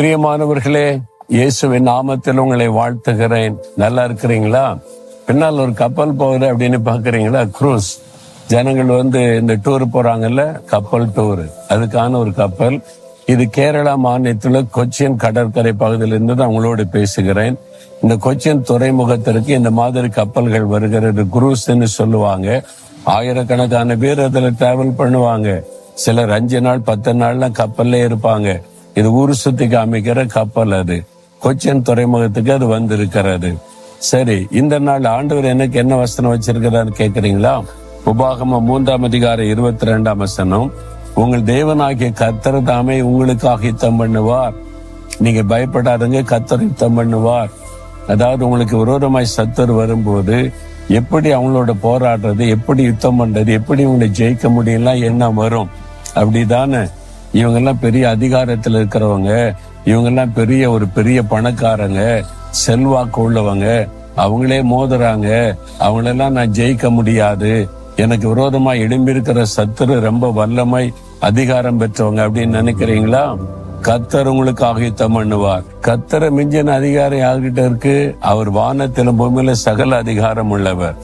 பிரியமானவர்களே, இயேசுவின் நாமத்தில் உங்களை வாழ்த்துகிறேன். நல்லா இருக்கிறீங்களா? பின்னால் ஒரு கப்பல் போகுது அப்படின்னு பாக்குறீங்களா? குரூஸ். ஜனங்கள் இந்த டூர் போறாங்கல்ல, கப்பல் டூர். அதுக்கான ஒரு கப்பல். இது கேரளா மாநிலத்துல கொச்சின் கடற்கரை பகுதியிலிருந்து தான் உங்களோடு பேசுகிறேன். இந்த கொச்சின் துறைமுகத்திற்கு இந்த மாதிரி கப்பல்கள் வருகிறது. குரூஸ்ன்னு சொல்லுவாங்க. ஆயிரக்கணக்கான பேர் அதுல டிராவல் பண்ணுவாங்க. சிலர் 5 நாள் 10 நாள்லாம் கப்பல்ல இருப்பாங்க. இது ஊர் சுத்தி காமிக்கிற கப்பல். அது கொச்சின் துறைமுகத்துக்கு அது வந்திருக்கிறது. சரி, இந்த நாள் ஆண்டவர் எனக்கு என்ன வசனம் வச்சிருக்கிறான்னு கேக்குறீங்களா? உபாகமம் 3ஆம் அதிகாரம் 22ஆம் வசனம், உங்கள் தேவனாகிய கர்த்தர் தாமே உங்களுக்காக யுத்தம் பண்ணுவார். நீங்க பயப்படாதுங்க, கர்த்தர் யுத்தம் பண்ணுவார். அதாவது உங்களுக்கு விரோதமாய் சத்துரு வரும்போது எப்படி அவங்களோட போராடுறது, எப்படி யுத்தம் பண்றது, எப்படி உங்களை ஜெயிக்க முடியலாம் என்ன வரும். அப்படிதானே? இவங்கெல்லாம் பெரிய அதிகாரத்துல இருக்கிறவங்க, இவங்கெல்லாம் பெரிய பணக்காரங்க, செல்வாக்கு உள்ளவங்க, அவங்களே மோதுறாங்க, அவங்களெல்லாம் நான் ஜெயிக்க முடியாது, எனக்கு விரோதமா எழும்பியிருக்கிற சத்துரு ரொம்ப வல்லமை அதிகாரம் பெற்றவங்க அப்படின்னு நினைக்கிறீங்களா? கர்த்தர் உங்களுக்காக யுத்தம் பண்ணுவார். கர்த்தரை மிஞ்சின அதிகாரம் யார்கிட்ட இருக்கு? அவர் வானத்திலும் பூமியில சகல அதிகாரம் உள்ளவர்.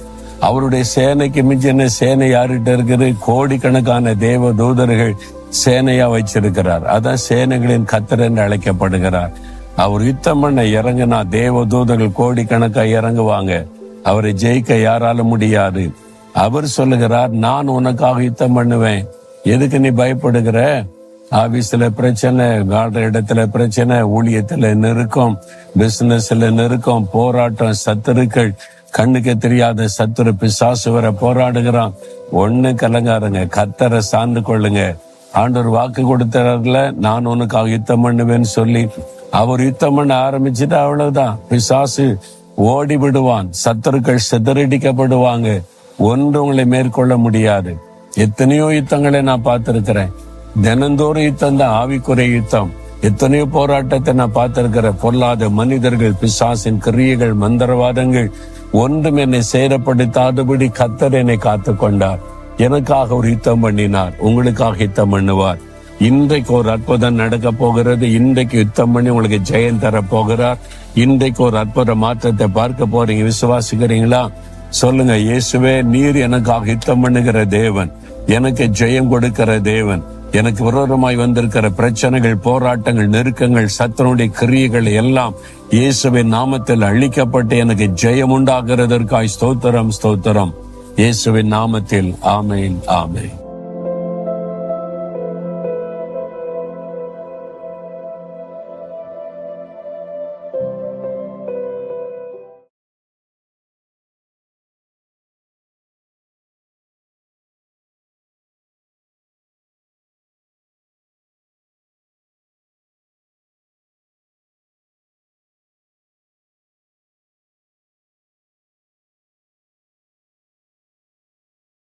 அவருடைய சேனைக்கு மிஞ்சின சேனை யார்கிட்ட இருக்குது? கோடிக்கணக்கான தேவ தூதர்கள் சேனையா வச்சிருக்கிறார். அதான் சேனைகளின் கர்த்தர் என்று அழைக்கப்படுகிறார். அவர் யுத்தம் பண்ண இறங்குனா தேவ தூதர்கள் கோடிக்கணக்கா இறங்குவாங்க. அவரை ஜெயிக்க யாராலும் முடியாது. அவர் சொல்லுகிறார், நான் உனக்காக யுத்தம் பண்ணுவேன். எதுக்கு நீ பயப்படுகிற? ஆபீஸ்ல பிரச்சனை, வாழ்ற இடத்துல பிரச்சனை, ஊழியத்துல நெருக்கம், பிசினஸ்ல நெருக்கம், போராட்டம், சத்துருக்கள், கண்ணுக்கு தெரியாத சத்துரு பிசாசு வர போராடுகிறான். ஒண்ணு கலங்காருங்க, கர்த்தரை சார்ந்து கொள்ளுங்க. ஆண்டவர் வாக்கு கொடுத்தார்ல, நான் உனக்காக யுத்தம் பண்ணுவேன்னு சொல்லி அவர் யுத்தம் பண்ண ஆரம்பிச்சுட்டு அவ்வளவுதான், பிசாசு ஓடி விடுவான், சத்துருக்கள் சிதறடிக்கப்படுவாங்க. ஒன்று உங்களை மேற்கொள்ள முடியாது. எத்தனையோ யுத்தங்களை நான் பார்த்திருக்கிறேன். தினந்தோறும் யுத்தம் தான், ஆவிக்குரிய யுத்தம். எத்தனையோ போராட்டத்தை நான் பார்த்திருக்கிறேன். பொல்லாத மனிதர்கள், பிசாசின் கிரியைகள், மந்திரவாதங்கள் ஒன்றும் என்னை சேரப்படுத்தாதபடி கர்த்தர் என்னை காத்து கொண்டார். எனக்காக ஒரு யுத்தம் பண்ணினார். உங்களுக்காக யுத்தம் பண்ணுவார். இன்றைக்கு ஒரு அற்புதம் நடக்க போகிறது. இன்றைக்கு யுத்தம் பண்ணி உங்களுக்கு ஜெயம் தர போகிறார். இன்றைக்கு ஒரு அற்புத மாற்றத்தை பார்க்க போறீங்க. விசுவாசிக்கிறீங்களா? சொல்லுங்க, இயேசுவே, நீர் எனக்காக யுத்தம் பண்ணுகிற தேவன், எனக்கு ஜெயம் கொடுக்கிற தேவன். எனக்கு விரோதமாய் வந்திருக்கிற பிரச்சனைகள், போராட்டங்கள், நெருக்கங்கள், சத்துருடைய கிரியைகள் எல்லாம் இயேசுவின் நாமத்தில் அழிக்கப்பட்டு எனக்கு ஜெயம் உண்டாகிறதற்காய் ஸ்தோத்திரம், ஸ்தோத்திரம். இயேசுவின் நாமத்தில் ஆமென், ஆமென்.